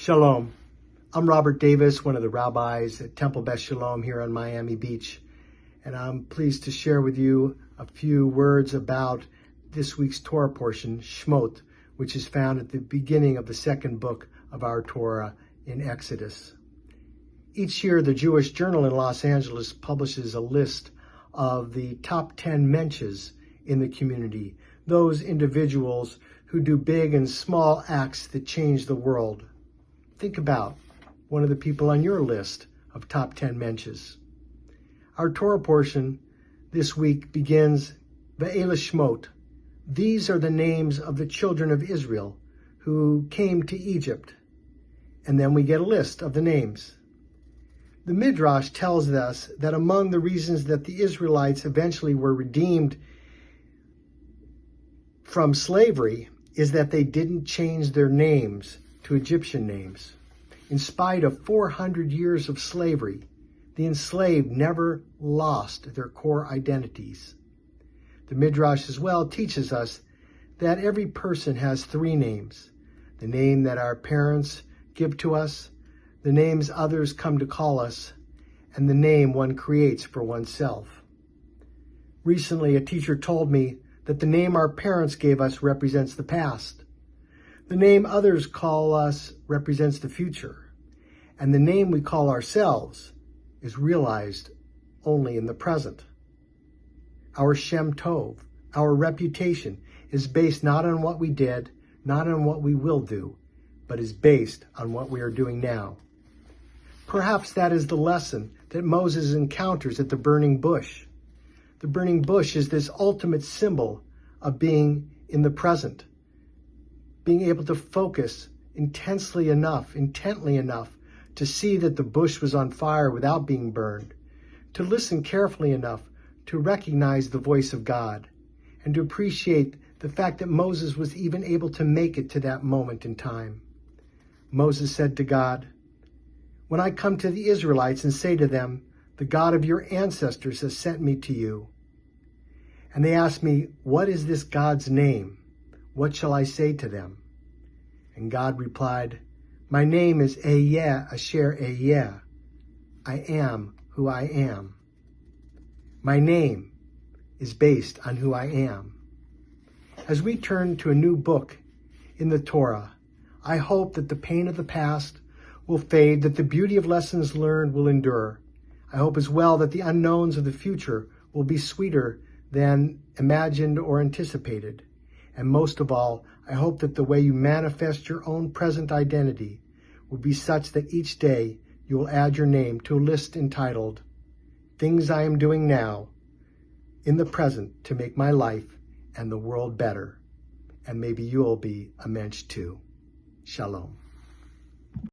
Shalom. I'm Robert Davis, one of the rabbis at Temple Beth Sholom here on Miami Beach, and I'm pleased to share with you a few words about this week's Torah portion, Shemot, which is found at the beginning of the second book of our Torah in Exodus. Each year, the Jewish Journal in Los Angeles publishes a list of the top 10 mensches in the community, those individuals who do big and small acts that change the world. Think about one of the people on your list of top 10 mensches. Our Torah portion this week begins, Ve'ela Shemot. These are the names of the children of Israel who came to Egypt. And then we get a list of the names. The Midrash tells us that among the reasons that the Israelites eventually were redeemed from slavery is that they didn't change their names to Egyptian names. In spite of 400 years of slavery, the enslaved never lost their core identities. The Midrash as well teaches us that every person has three names: the name that our parents give to us, the names others come to call us, and the name one creates for oneself. Recently, a teacher told me that the name our parents gave us represents the past. The name others call us represents the future, and the name we call ourselves is realized only in the present. Our Shem Tov, our reputation, is based not on what we did, not on what we will do, but is based on what we are doing now. Perhaps that is the lesson that Moses encounters at the burning bush. The burning bush is this ultimate symbol of being in the present, being able to focus intently enough to see that the bush was on fire without being burned, to listen carefully enough to recognize the voice of God, and to appreciate the fact that Moses was even able to make it to that moment in time. Moses said to God, "When I come to the Israelites and say to them, 'The God of your ancestors has sent me to you,' and they ask me, 'What is this God's name?' what shall I say to them?" And God replied, "My name is Ehyeh Asher Ehyeh. I am who I am." My name is based on who I am. As we turn to a new book in the Torah, I hope that the pain of the past will fade, that the beauty of lessons learned will endure. I hope as well that the unknowns of the future will be sweeter than imagined or anticipated. And most of all, I hope that the way you manifest your own present identity will be such that each day you will add your name to a list entitled, "Things I am doing now in the present to make my life and the world better." And maybe you'll be a mensch too. Shalom.